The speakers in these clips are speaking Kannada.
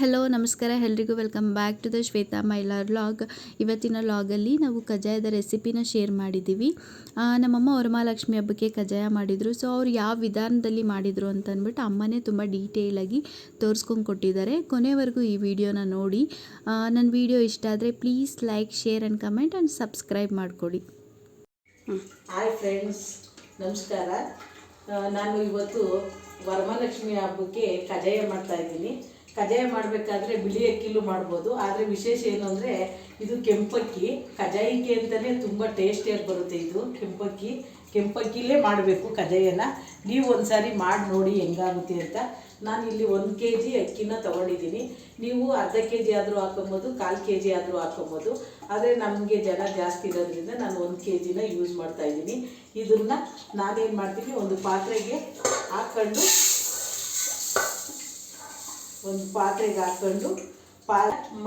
ಹಲೋ ನಮಸ್ಕಾರ ಎಲ್ರಿಗೂ welcome back to the Shweta Mylar vlog. ಇವತ್ತಿನ ವ್ಲಾಗಲ್ಲಿ ನಾವು ಕಜ್ಜಾಯದ ರೆಸಿಪಿನ ಶೇರ್ ಮಾಡಿದ್ದೀವಿ. ನಮ್ಮಮ್ಮ ವರಮಹಾಲಕ್ಷ್ಮಿ ಹಬ್ಬಕ್ಕೆ ಕಜ್ಜಾಯ ಮಾಡಿದರು. ಸೊ ಅವ್ರು ಯಾವ ವಿಧಾನದಲ್ಲಿ ಮಾಡಿದರು ಅಂತ ಅಂದ್ಬಿಟ್ಟು ಅಮ್ಮನೇ ತುಂಬ ಡೀಟೇಲಾಗಿ ತೋರಿಸ್ಕೊಂಡು ಕೊಟ್ಟಿದ್ದಾರೆ. ಕೊನೆವರೆಗೂ ಈ ವಿಡಿಯೋನ ನೋಡಿ. ನನ್ನ ವಿಡಿಯೋ ಇಷ್ಟ ಆದರೆ please like, share and comment and subscribe ಮಾಡಿಕೊಡಿ. ಹಾಯ್ ಫ್ರೆಂಡ್ಸ್, ನಮಸ್ಕಾರ. ನಾನು ಇವತ್ತು ವರಮಹಾಲಕ್ಷ್ಮಿ ಹಬ್ಬಕ್ಕೆ ಕಜ್ಜಾಯ ಮಾಡ್ತಾಯಿದ್ದೀನಿ. ಕಜ್ಜಾಯ ಮಾಡಬೇಕಾದ್ರೆ ಬಿಳಿ ಅಕ್ಕಿಲೂ ಮಾಡ್ಬೋದು, ಆದರೆ ವಿಶೇಷ ಏನು ಅಂದರೆ ಇದು ಕೆಂಪಕ್ಕಿ. ಕಜ್ಜಾಯಕ್ಕೆ ಅಂತಲೇ ತುಂಬ ಟೇಸ್ಟಿಯಾಗಿ ಬರುತ್ತೆ. ಇದು ಕೆಂಪಕ್ಕಿಲೇ ಮಾಡಬೇಕು ಕಜ್ಜಾಯನ. ನೀವು ಒಂದು ಸಾರಿ ಮಾಡಿ ನೋಡಿ ಹೆಂಗಾಗುತ್ತೆ ಅಂತ. ನಾನು ಇಲ್ಲಿ 1 kg ಅಕ್ಕಿನ ತೊಗೊಂಡಿದ್ದೀನಿ. ನೀವು ಅರ್ಧ kg ಆದರೂ ಹಾಕೊಬೋದು, 1/4 kg ಆದರೂ ಹಾಕೊಬೋದು. ಆದರೆ ನಮಗೆ ಜನ ಜಾಸ್ತಿ ಇರೋದ್ರಿಂದ ನಾನು 1 kgನ ಯೂಸ್ ಮಾಡ್ತಾಯಿದ್ದೀನಿ. ಇದನ್ನು ನಾನೇನು ಮಾಡ್ತೀನಿ, ಒಂದು ಪಾತ್ರೆಗೆ ಹಾಕ್ಕೊಂಡು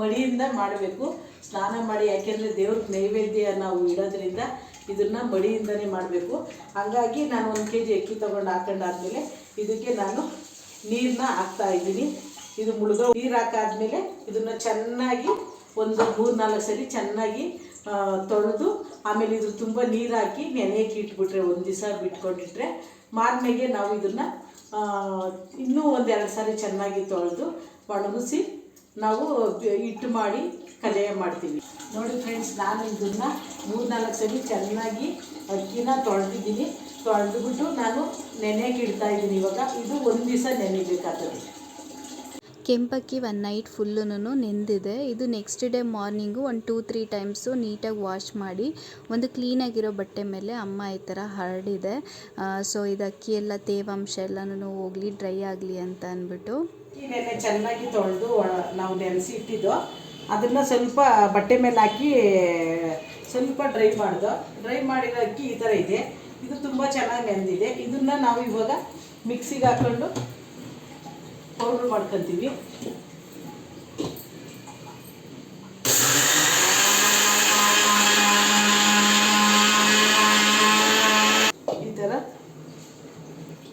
ಮಡಿಯಿಂದ ಮಾಡಬೇಕು. ಸ್ನಾನ ಮಾಡಿ, ಯಾಕೆಂದರೆ ದೇವ್ರಿಗೆ ನೈವೇದ್ಯ ನಾವು ಇಡೋದ್ರಿಂದ ಇದನ್ನು ಮಡಿಯಿಂದನೇ ಮಾಡಬೇಕು. ಹಾಗಾಗಿ ನಾನು 1 kg ಅಕ್ಕಿ ತೊಗೊಂಡು ಹಾಕೊಂಡಾದ್ಮೇಲೆ ಇದಕ್ಕೆ ನಾನು ನೀರನ್ನ ಹಾಕ್ತಾಯಿದ್ದೀನಿ. ಇದು ನೀರು ಹಾಕಾದ್ಮೇಲೆ ಇದನ್ನು ಚೆನ್ನಾಗಿ ಒಂದು 3-4 ಸರಿ ಚೆನ್ನಾಗಿ ತೊಳೆದು, ಆಮೇಲೆ ಇದು ತುಂಬ ನೀರು ಹಾಕಿ ನೆನೆಯಕ್ಕೆ ಇಟ್ಬಿಟ್ರೆ, ಒಂದು ದಿವಸ ಬಿಟ್ಕೊಂಡಿಟ್ರೆ ಮಾರನೆಗೆ ನಾವು ಇದನ್ನು ಇನ್ನೂ 1-2 ಸಾರಿ ಚೆನ್ನಾಗಿ ತೊಳೆದು ಒಣಗಿಸಿ ನಾವು ಹಿಟ್ಟು ಮಾಡಿ ಕಜ್ಜಾಯ ಮಾಡ್ತೀವಿ. ನೋಡಿ ಫ್ರೆಂಡ್ಸ್, ನಾನು ಇದನ್ನು 3-4 ಸರಿ ಚೆನ್ನಾಗಿ ಅಕ್ಕಿನ ತೊಳೆದಿದ್ದೀನಿ. ತೊಳೆದ್ಬಿಟ್ಟು ನಾನು ನೆನೆಯಕ್ಕೆ ಇಡ್ತಾಯಿದ್ದೀನಿ. ಇವಾಗ ಇದು 1 ದಿವಸ ನೆನೆಯಬೇಕಾಗ್ತದೆ. ಕೆಂಪಕ್ಕಿ 1 ನೈಟ್ ಫುಲ್ಲೂ ನೆಂದಿದೆ. ಇದು ನೆಕ್ಸ್ಟ್ ಡೇ ಮಾರ್ನಿಂಗು ಒಂದು 2-3 ಟೈಮ್ಸು ನೀಟಾಗಿ ವಾಶ್ ಮಾಡಿ ಒಂದು ಕ್ಲೀನಾಗಿರೋ ಬಟ್ಟೆ ಮೇಲೆ ಅಮ್ಮ ಈ ಥರ ಹರಡಿದೆ. ಸೊ ಇದು ಅಕ್ಕಿ ಎಲ್ಲ ತೇವಾಂಶ ಎಲ್ಲನೂ ಹೋಗಲಿ, ಡ್ರೈ ಆಗಲಿ ಅಂತ ಅಂದ್ಬಿಟ್ಟು ನೆನೆ ಚೆನ್ನಾಗಿ ತೊಳೆದು ನಾವು ನೆನೆಸಿ ಇಟ್ಟಿದ್ದು ಅದನ್ನು ಸ್ವಲ್ಪ ಬಟ್ಟೆ ಮೇಲೆ ಹಾಕಿ ಸ್ವಲ್ಪ ಡ್ರೈ ಮಾಡಿರೋ ಅಕ್ಕಿ ಈ ಥರ ಇದೆ. ಇದು ತುಂಬ ಚೆನ್ನಾಗಿ ನೆಂದಿದೆ. ಇದನ್ನು ನಾವು ಇವಾಗ ಮಿಕ್ಸಿಗೆ ಹಾಕ್ಕೊಂಡು ಪೌಡ್ರ್ ಮಾಡ್ಕೊತೀವಿ.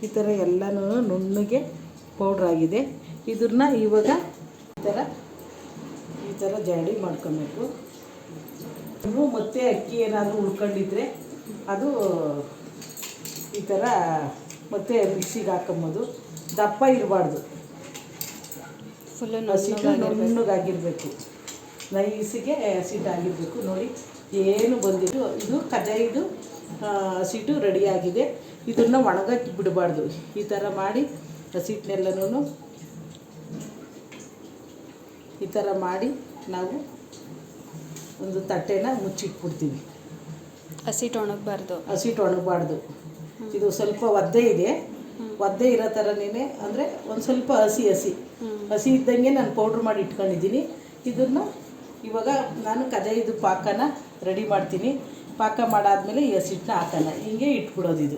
ಈ ಥರ ಎಲ್ಲನೂ ನುಣ್ಣಗೆ ಪೌಡ್ರ್ ಆಗಿದೆ. ಇದನ್ನ ಇವಾಗ ಈ ಥರ ಜಾಡಿ ಮಾಡ್ಕೊಬೇಕು. ಮತ್ತೆ ಅಕ್ಕಿ ಏನಾದರೂ ಉಳ್ಕೊಂಡಿದ್ರೆ ಅದು ಈ ಥರ ಮತ್ತೆ ಮಿಕ್ಸಿಗೆ ಹಾಕೊಂಬೋದು. ದಪ್ಪ ಇರಬಾರ್ದು, ಫುಲ್ಲು ನುಣ್ಣಗಾಗಿರಬೇಕು, ನೈಸಿಗೆ ಹಸಿಟ್ಟು ಆಗಿರಬೇಕು. ನೋಡಿ ಏನು ಬಂದಿದ್ದು. ಇದು ಕಜ್ಜಾಯದು ಹಸಿಟ್ಟು ರೆಡಿಯಾಗಿದೆ. ಇದನ್ನು ಒಣಗಕ್ಕೆ ಬಿಡಬಾರ್ದು. ಈ ಥರ ಮಾಡಿ ಹಸಿಟ್ಟನ್ನೆಲ್ಲನೂ ಈ ಥರ ಮಾಡಿ ನಾವು ಒಂದು ತಟ್ಟೆನ ಮುಚ್ಚಿಟ್ಬಿಡ್ತೀವಿ. ಹಸಿಟ್ಟು ಒಣಗಬಾರ್ದು. ಇದು ಸ್ವಲ್ಪ ಒದ್ದೆ ಇದೆ. ಒದ್ದೆ ಇರೋ ಥರನೇ ಅಂದರೆ ಒಂದು ಸ್ವಲ್ಪ ಹಸಿ ಇದ್ದಂಗೆ ನಾನು ಪೌಡ್ರ್ ಮಾಡಿ ಇಟ್ಕೊಂಡಿದ್ದೀನಿ. ಇದನ್ನು ಇವಾಗ ನಾನು ಕಜ್ಜಾಯದ ಪಾಕನ ರೆಡಿ ಮಾಡ್ತೀನಿ. ಪಾಕ ಮಾಡಾದ್ಮೇಲೆ ಈ ಹಸಿಟ್ಟನ್ನ ಹಾಕೋಣ, ಹಿಂಗೆ ಇಟ್ಬಿಡೋದು. ಇದು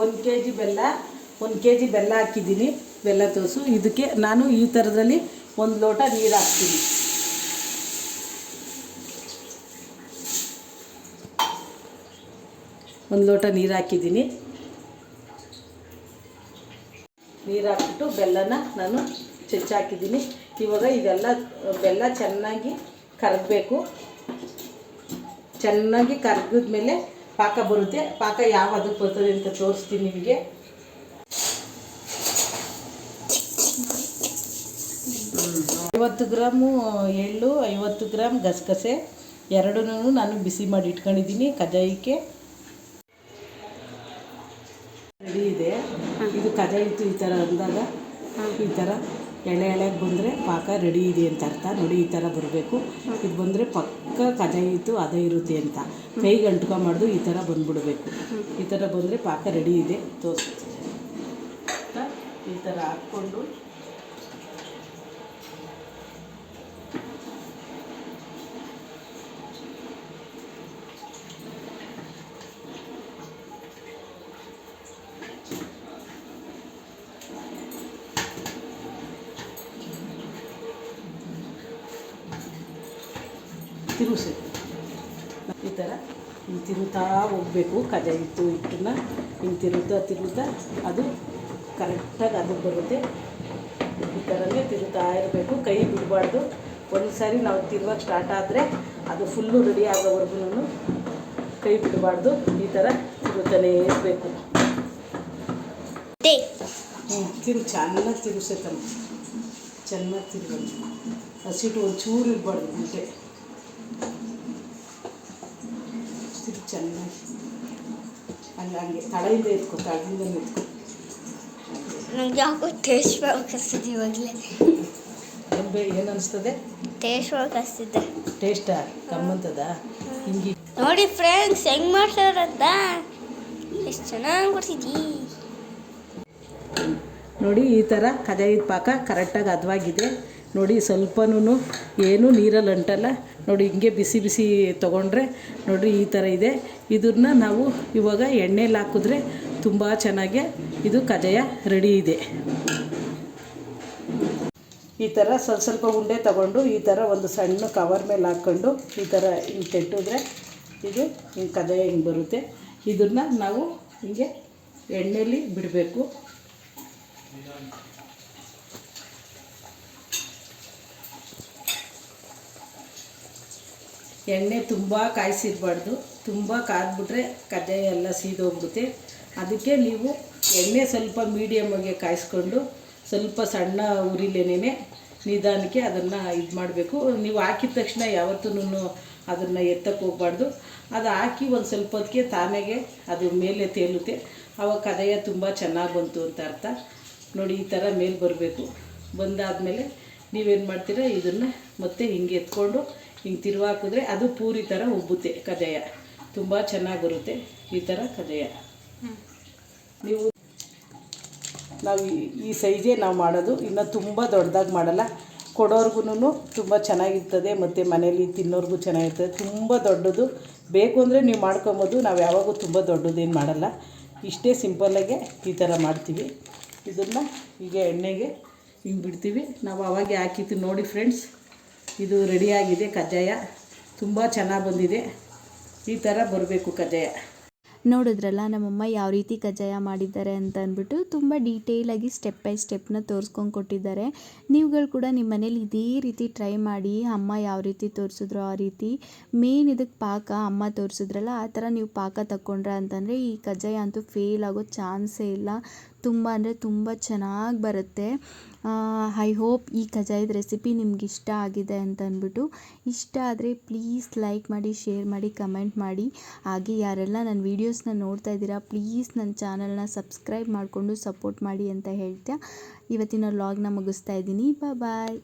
1 kg ಬೆಲ್ಲ ಹಾಕಿದ್ದೀನಿ. ಬೆಲ್ಲ ತೋಸು. ಇದಕ್ಕೆ ನಾನು ಈ ಥರದಲ್ಲಿ 1 ಲೋಟ ನೀರು ಹಾಕ್ತೀನಿ. ಒಂದು ಲೋಟ ನೀರು ಹಾಕಿದ್ದೀನಿ. ನೀರು ಹಾಕ್ಬಿಟ್ಟು ಬೆಲ್ಲನ ನಾನು ಹಾಕಿದ್ದೀನಿ. ಇವಾಗ ಇದೆಲ್ಲ ಬೆಲ್ಲ ಚೆನ್ನಾಗಿ ಕರಗಬೇಕು. ಚೆನ್ನಾಗಿ ಕರಗಿದ್ಮೇಲೆ ಪಾಕ ಬರುತ್ತೆ. ಪಾಕ ಯಾವ ಅದಕ್ಕೆ ಬರ್ತದೆ ಅಂತ ತೋರಿಸ್ತೀನಿ ನಿಮಗೆ. 50 ಗ್ರಾಮು ಎಳ್ಳು, 50 ಗ್ರಾಮ್ ಗಸಗಸೆ ಎರಡನ್ನೂ ನಾನು ಬಿಸಿ ಮಾಡಿ ಇಟ್ಕೊಂಡಿದ್ದೀನಿ ಕಜ್ಜಾಯಕ್ಕೆ. ರೆಡಿ ಇದೆ. ಇದು ಕಜ್ಜಾಯ ಇತ್ತು. ಈ ಥರ ಅಂದಾಗ ಈ ಥರ ಎಳೆಗೆ ಬಂದರೆ ಪಾಕ ರೆಡಿ ಇದೆ ಅಂತ ಅರ್ಥ. ನೋಡಿ ಈ ಥರ ಬರಬೇಕು. ಇದು ಬಂದರೆ ಪಕ್ಕ ಕಜ್ಜಾಯ ಇತ್ತು ಅದೇ ಇರುತ್ತೆ ಅಂತ. ಕೈಗೆ ಅಂಟ್ಕೊಂಬಾರ್ದು, ಈ ಥರ ಬಂದುಬಿಡಬೇಕು. ಈ ಥರ ಬಂದರೆ ಪಾಕ ರೆಡಿ ಇದೆ ತೋರಿಸ್ತೀನಿ. ಈ ಥರ ಹಾಕ್ಕೊಂಡು ತಿರುಗಿಸಿ ಈ ಥರ ಹಿಂಗೆ ತಿರುತ್ತಾ ಹೋಗಬೇಕು. ಕಜ್ಜಾಯ ಹಿಟ್ಟನ್ನ ಹಿಂಗೆ ತಿರುತ್ತಾ ಅದು ಕರೆಕ್ಟಾಗಿ ಅದು ಬರುತ್ತೆ. ಈ ಥರನೇ ತಿರುತ್ತಾ ಇರಬೇಕು, ಕೈ ಬಿಡಬಾರ್ದು. ಒಂದು ಸಾರಿ ನಾವು ತಿರುವಕ್ಕೆ ಸ್ಟಾರ್ಟ್ ಆದರೆ ಅದು ಫುಲ್ಲು ರೆಡಿ ಆಗೋವರೆಗೂ ಕೈ ಬಿಡಬಾರ್ದು. ಈ ಥರ ತಿರುತ್ತಾನೇ ಇರಬೇಕು. ಚೆನ್ನಾಗಿ ತಿರುಗಿಸೈತಮ್ಮ, ಚೆನ್ನಾಗಿ ತಿರುಗಂತ. ಹಸಿಟ್ಟು ಒಂಚೂರು ಇರಬಾರ್ದು, ಮುಂಚೆ ಚೆನ್ನಾಗಿ ಹಂಗೆ ತಡೆಯಿಂದ ಎತ್ಕೊ, ತಡೆಯಿಂದ ಎತ್ಕೊ. ನಂಗೆ ಯಾಕೋ ಟೇಸ್ಟ್ ಬೇಕನ್ನಿಸ್ತಿದೆ ಇವಾಗಲೇ. ಏನು ಅನಿಸ್ತದೆ? ಟೇಸ್ಟ್ ಬೇಕನ್ನಿಸ್ತಿದೆ. ಟೇಸ್ಟಾ ಕಮ್ಮಂತದ? ಹಿಂಗೆ ನೋಡಿ ಫ್ರೆಂಡ್ಸ್ ಹೆಂಗೆ ಮಾಡ್ತಾರಂತ, ಎಷ್ಟು ಚೆನ್ನಾಗಿ ಬರ್ತಿದ್ದಿ ನೋಡಿ. ಈ ಥರ ಕಜಾಯದ ಪಾಕ ಕರೆಕ್ಟಾಗಿ ಹದವಾಗಿದೆ ನೋಡಿ. ಸ್ವಲ್ಪನೂ ಏನೂ ನೀರಲ್ಲಿ ಅಂಟಲ್ಲ ನೋಡಿ. ಹಿಂಗೆ ಬಿಸಿ ಬಿಸಿ ತೊಗೊಂಡ್ರೆ ನೋಡಿರಿ ಈ ಥರ ಇದೆ. ಇದನ್ನು ನಾವು ಇವಾಗ ಎಣ್ಣೆಲಿ ಹಾಕಿದ್ರೆ ತುಂಬ ಚೆನ್ನಾಗೆ ಇದು ಕಜಾಯ ರೆಡಿ ಇದೆ. ಈ ಥರ ಸ್ವಲ್ಪ ಉಂಡೆ ತಗೊಂಡು ಈ ಥರ ಒಂದು ಸಣ್ಣ ಕವರ್ ಮೇಲೆ ಹಾಕ್ಕೊಂಡು ಈ ಥರ ಹಿಂಗೆ ತೆಟ್ಟಿದ್ರೆ ಇದು ಹಿಂಗೆ ಕಜಾಯ ಹಿಂಗೆ ಬರುತ್ತೆ. ಇದನ್ನು ನಾವು ಹಿಂಗೆ ಎಣ್ಣೆಲಿ ಬಿಡಬೇಕು. ಎಣ್ಣೆ ತುಂಬ ಕಾಯಿಸಿರಬಾರ್ದು, ತುಂಬ ಕಾದ್ಬಿಟ್ರೆ ಕಜ್ಜಾಯ ಎಲ್ಲ ಸೀದೋಗ್ಬಿಡುತ್ತೆ. ಅದಕ್ಕೆ ನೀವು ಎಣ್ಣೆ ಸ್ವಲ್ಪ ಮೀಡಿಯಮ್ಮಾಗೆ ಕಾಯಿಸ್ಕೊಂಡು ಸ್ವಲ್ಪ ಸಣ್ಣ ಉರಿಲೇನೆ ನಿಧಾನಕ್ಕೆ ಅದನ್ನು ಇದು ಮಾಡಬೇಕು. ನೀವು ಹಾಕಿದ ತಕ್ಷಣ ಯಾವತ್ತೂ ಅದನ್ನು ಎತ್ತಕ್ಕೆ ಹೋಗಬಾರ್ದು. ಅದು ಹಾಕಿ ಒಂದು ಸ್ವಲ್ಪ ಹೊತ್ತಿಗೆ ತಾನಾಗೆ ಅದು ಮೇಲೆ ತೇಲುತ್ತೆ. ಆವಾಗ ಕಜ್ಜಾಯ ತುಂಬ ಚೆನ್ನಾಗಿ ಬಂತು ಅಂತ ಅರ್ಥ ನೋಡಿ. ಈ ಥರ ಮೇಲೆ ಬರಬೇಕು. ಬಂದಾದಮೇಲೆ ನೀವೇನು ಮಾಡ್ತೀರಾ, ಇದನ್ನು ಮತ್ತೆ ಹಿಂಗೆ ಎತ್ಕೊಂಡು ಹಿಂಗೆ ತಿರುವು ಹಾಕಿದ್ರೆ ಅದು ಪೂರಿ ಥರ ಉಬ್ಬುತ್ತೆ. ಕಜ್ಜಾಯ ತುಂಬ ಚೆನ್ನಾಗಿ ಬರುತ್ತೆ ಈ ಥರ ಕಜ್ಜಾಯ. ನಾವು ಈ ಸೈಜೇ ನಾವು ಮಾಡೋದು, ಇನ್ನು ತುಂಬ ದೊಡ್ಡದಾಗಿ ಮಾಡಲ್ಲ. ಕೊಡೋರ್ಗು ತುಂಬ ಚೆನ್ನಾಗಿರ್ತದೆ ಮತ್ತು ಮನೇಲಿ ತಿನ್ನೋರ್ಗೂ ಚೆನ್ನಾಗಿರ್ತದೆ. ತುಂಬ ದೊಡ್ಡದು ಬೇಕು ಅಂದರೆ ನೀವು ಮಾಡ್ಕೊಬೋದು. ನಾವು ಯಾವಾಗೂ ತುಂಬ ದೊಡ್ಡದೇನು ಮಾಡಲ್ಲ, ಇಷ್ಟೇ ಸಿಂಪಲ್ಲಾಗೆ ಈ ಥರ ಮಾಡ್ತೀವಿ. ಇದನ್ನು ಈಗ ಎಣ್ಣೆಗೆ ಹಿಂಗೆ ಬಿಡ್ತೀವಿ. ನಾವು ಅವಾಗೆ ಹಾಕಿತ್ತು ನೋಡಿ ಫ್ರೆಂಡ್ಸ್. ಇದು ರೆಡಿಯಾಗಿದೆ ಕಜ್ಜಾಯ, ತುಂಬ ಚೆನ್ನಾಗಿ ಬಂದಿದೆ. ಈ ಥರ ಬರಬೇಕು ಕಜ್ಜಾಯ. ನೋಡಿದ್ರಲ್ಲ ನಮ್ಮಮ್ಮ ಯಾವ ರೀತಿ ಕಜ್ಜಾಯ ಮಾಡಿದ್ದಾರೆ ಅಂತ ಅಂದ್ಬಿಟ್ಟು ತುಂಬ ಡೀಟೇಲಾಗಿ ಸ್ಟೆಪ್ ಬೈ ಸ್ಟೆಪ್ನ ತೋರಿಸ್ಕೊಂಡು ಕೊಟ್ಟಿದ್ದಾರೆ. ನೀವುಗಳು ಕೂಡ ನಿಮ್ಮ ಮನೇಲಿ ಇದೇ ರೀತಿ ಟ್ರೈ ಮಾಡಿ. ಅಮ್ಮ ಯಾವ ರೀತಿ ತೋರಿಸಿದ್ರು ಆ ರೀತಿ. ಮೇನ್ ಇದಕ್ಕೆ ಪಾಕ ಅಮ್ಮ ತೋರಿಸಿದ್ರಲ್ಲ ಆ ಥರ ನೀವು ಪಾಕ ತಗೊಂಡ್ರೆ ಅಂತಂದರೆ ಈ ಕಜ್ಜಾಯ ಅಂತೂ ಫೇಲ್ ಆಗೋ ಚಾನ್ಸೇ ಇಲ್ಲ. ತುಂಬ ಅಂದರೆ ತುಂಬ ಚೆನ್ನಾಗಿ ಬರುತ್ತೆ. ಐ ಹೋಪ್ ಈ ಕಜ್ಜಾಯದ ರೆಸಿಪಿ ನಿಮ್ಗೆ ಇಷ್ಟ ಆಗಿದೆ ಅಂತ ಅಂದ್ಬಿಟ್ಟು. ಇಷ್ಟ ಆದರೆ ಪ್ಲೀಸ್ ಲೈಕ್ ಮಾಡಿ, ಶೇರ್ ಮಾಡಿ, ಕಮೆಂಟ್ ಮಾಡಿ. ಹಾಗೆ ಯಾರೆಲ್ಲ ನನ್ನ ವೀಡಿಯೋಸ್ನ ನೋಡ್ತಾ ಇದ್ದೀರಾ ಪ್ಲೀಸ್ ನನ್ನ ಚಾನಲ್ನ ಸಬ್ಸ್ಕ್ರೈಬ್ ಮಾಡಿಕೊಂಡು ಸಪೋರ್ಟ್ ಮಾಡಿ ಅಂತ ಹೇಳ್ತಾ ಇವತ್ತಿನ ವ್ಲಾಗ್ನ ಮುಗಿಸ್ತಾ ಇದ್ದೀನಿ. ಬಾಯ್.